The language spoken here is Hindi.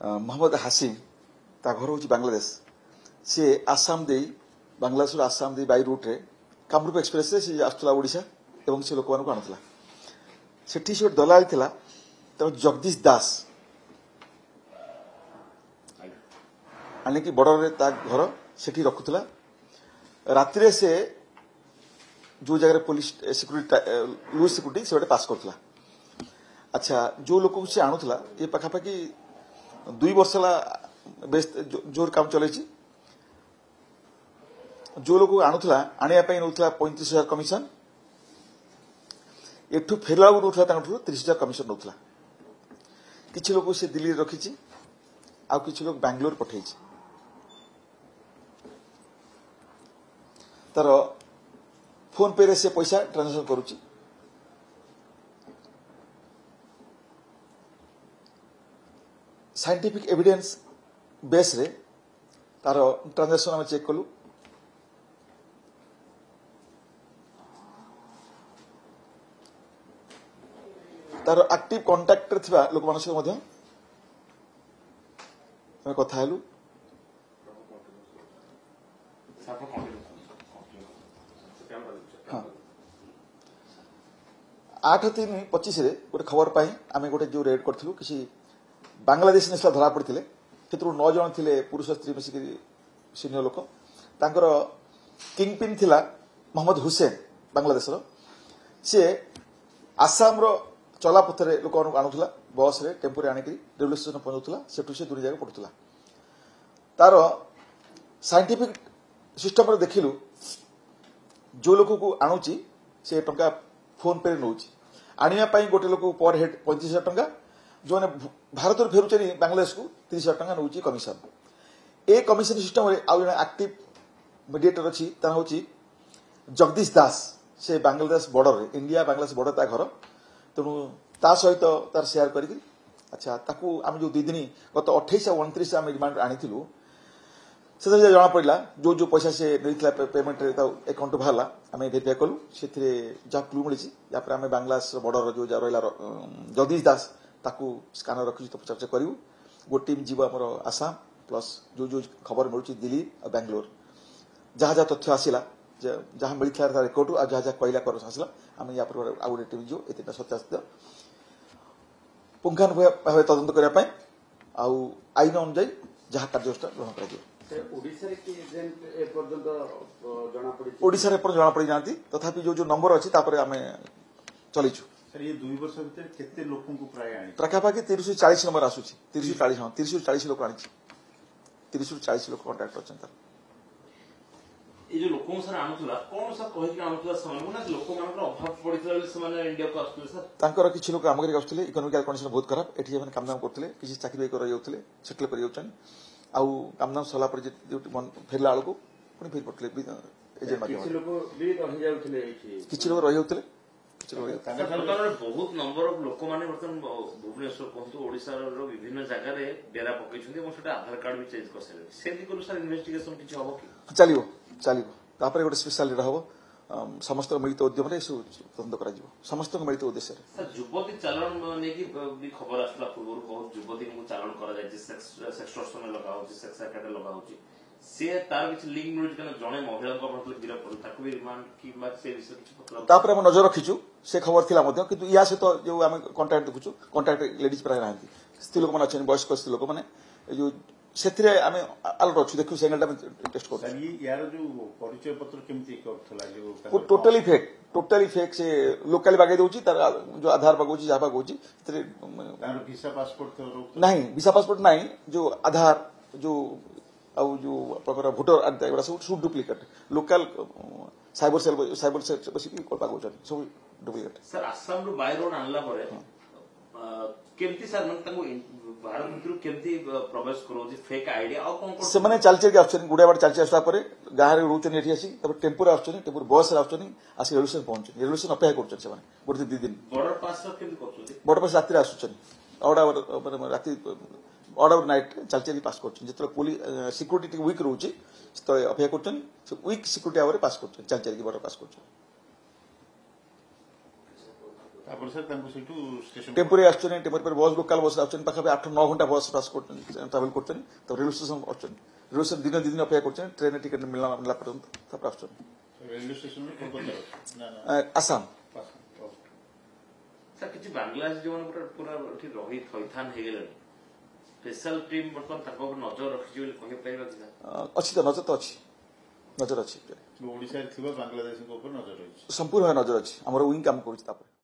मोहम्मद हासिम ता घर हूँ बांग्लादेश सी आसाम दे बांग्लादेश आसाम दे बाई रूट रे कामरूप एक्सप्रेस रे सी आसुला ओडिशा एवं से लोक मानक आनुला सेठी से दलाल थिला जगदीश दास आनिकी बॉर्डर रे ता घर सेठी रखुला रात्रि से जो जगह पुलिस सिक्यूरीटी लूज सिक्यूरीटी से पास करथला। अच्छा जो लोक से आणुला ये पाखापाखि 2 वर्ष बेस जोर काम चले जो लोक आणुला आने नौला 35,000 कमिशन एठू फेरला नौला 30,000 कमिशन नौला किसी लोग से दिल्ली रखी आ किसी लोग बैंगलोर पठे तार फोन पे रे से पैसा ट्रांजेक्शन करुच्ची साइंटिफिक एविडेंस बेस रे तार ट्रांजेक्शन आम चेक कलु तार एक्टिव कांटेक्ट रे थिबा लोक मानस मध्य कथा हेलु हाँ 8/3/25 गोटे खबर पाई आम गोटे जो रेड करूँ किसी बांग्लादेश नेशनल धरा पड़ते 9 जन थे पुरुष स्त्री मिसिक सीनियर लोक तांकर किंग पिन थिला मोहम्मद हुसैन बांग्लादेश सी आसाम चला पथरे लोक आणुला बस रे टेम्पो रे आनिक रेलवे स्टेशन पहुंचुला सेठू से दूरी जगह पड़ुला तार साइंटिफिक सिस्टम देखिलु जो लोक को आणुची से टंका फोन पे नौ आने गोटे लोक पर हेड 35,000 टंका जो भारत फेरुचे बांग्लादेश को 30,000 टंका नौ कमिशन ए कमिशन सिस्टम आउ जन एक्टिव मीडिएटर अच्छी हूँ जगदीश दास से Bangladesh border India Bangladesh border ता घर तेणु ता सहित तार शेयर कर अच्छा ताकू आम जो 2 दिन गत 28 और 29 आम रिमांड आनी से जना पड़ा जो जो पैसा से नहीं पेमेंट अकाउंट बाहर आम भेरीफाई कलु से जहाँ क्लू मिली आम बांग्लादेश बॉर्डर जो रहा जगदीश दास ताकू स्कानर रखी तो पचार करूँ गो टीम जीव आम आसाम प्लस जो जो खबर मिलूँ दिल्ली और बैंगलोर जहाँ जहाँ तथ्य आसला जहाँ मिलता था रेकर्ड आ जहाँ जहाँ कहला कर आसला आम या आउ गोटे टीम जीव ये सत्यासित पुंखानुपुंख तदंत करने आईन अनुजाई जहाँ कार्यानुष्ठान ग्रहण कर ओडिशा जना पड़ी जाती तथापि जो जो नंबर अच्छी आम चलीचु ये 2 वर्ष भीतर केते लोकों को प्राय आनी पाखापाखि 30 ରୁ 40 नंबर आसुची 30 ରୁ 40 हाँ 30 ରୁ 40 लोक आनी 30 ରୁ 40 लोक कांटेक्ट अच्छा ये जो लोकों सर आनुला कौन सा कहि कि आनुला समान ना लोक मानकर अभाव पड़ितले समान इंडिया को आसुले सर तांकर किछि लोक आमगरी आसुले इकोनॉमिक कंडीशन बहुत खराब एठी माने काम दाम करथले किछि चाकरी कर जाउथले सेटल कर जाउछन आउ काम दाम सला पर जे फेरला आलको पुनी फेर पड़थले एजेंट माध्यम किछि लोक भी रहि जाउथले एठी किछि लोक रहि जाउथले सरकार बहुत नंबर ऑफ लोक माने बर्तन भुवनेश्वर कहतु ओडिसा रो विभिन्न जगह रे डेरा पकैछन्ती और सेटा आधार कार्ड भी चेंज करसे सेति करू सर इन्वेस्टिगेशन किछि हबो कि चलियो तापर गोटे स्पेशल रेड हम समस्त मिलित उद्यम तदंत कर समस्त मिलित उद्देश्य युवती चालान नहीं खबर आसला पूर्व बहुत युवती को चालान कर सेक्सटर्शन लगा सेक्स एकाडे लगा सी तार किसी लिंक मिलुछ कने जणे महिला को मतलब गिरफ कर ताकू भी रिमांड की बात से विषय किछ पता तापर हम नजर रखिछु से खबर थिला मध्य किंतु या से तो जो हम कांटेक्ट देखुछु कांटेक्ट लेडीज प्राय नांती स्त्री लोक माने अछन वयस्क स्त्री लोक माने जो सेथिरे आमे अलर्ट अछि देखु सेंगल टेस्ट कर ये यार जो परिचय पत्र केमती करथला जो टोटली फेक से लोकल बागे दोची तार जो आधार बागोची जा बागोची तरे तार वीसा पासपोर्ट नहीं वीसा पासपोर्ट नहीं जो आधार जो आउ जो प्रकार वोटर आदि एबा सब डुप्लीकेट लोकल साइबर सेल बसी की कोल बागोचन सब डुप्लीकेट सर आसाम रो बाय रोड आनला परे केमती सर मन तंगो भारत भितर केमती प्रवेश करो जी फेक आईडिया आ कोन से माने चालचे के आछन गुडा बार चालचे आसला परे गाह रे रुचन एठी आसी तब टेम्पो रे आछन टेम्पो बस रे आछन आसी रेलवे स्टेशन पहुंचन रेलवे स्टेशन अपेक्षा करछन से माने गोटे 2 दिन बॉर्डर पास केमती करछन बॉर्डर पास रात्रि आछन ऑर्डर राति ऑर्डर नाइट चालचे के पास करछन जतले पुलिस सिक्युरिटी वीक रहउची तो अपेक्षा करछन से वीक सिक्युरिटी आवर पास करछन चालचे के बॉर्डर पास करछन ତାପରେ ସାର୍ ତାଙ୍କୁ ସେଇଠୁ ଷ୍ଟେସନ टेम्पोरे आसुच्छन् टेम्पोरे बस लोकाल बस आसुच्छन् पाखापाखि 8-9 घंटा बस पास ट्रावेल करछन् तो रेलवे स्टेशन आसुच्छन् रेलवे स्टेशन दिन 2 दिन अपेक्षा करछन् ट्रेन टिकट मिलला पर्यंत तापर आसुच्छन् रेलवे स्टेशन कोलकाता ना आसाम ସାର୍ କିଛି ବାଂଲାଦେଶ ଯୋଉମାନେ ପୁରା ଏଠି ରହି ଥଇଥାନ ହେଇଗଲେଣି ସ୍ପେଶାଲ ଟିମ୍ ବର୍ତ୍ତମାନ ତାଙ୍କ ଉପରେ ନଜର ରଖିଛି ବୋଲି କହିପାରିବା କି ନା अच्छी तो नजर अच्छी ଓଡିଶାରେ ଥିବା ବାଂଲାଦେଶୀଙ୍କ ଉପରେ ନଜର ରହିଛି संपूर्ण भाव नजर अच्छी आमर विंग काम करुच्ची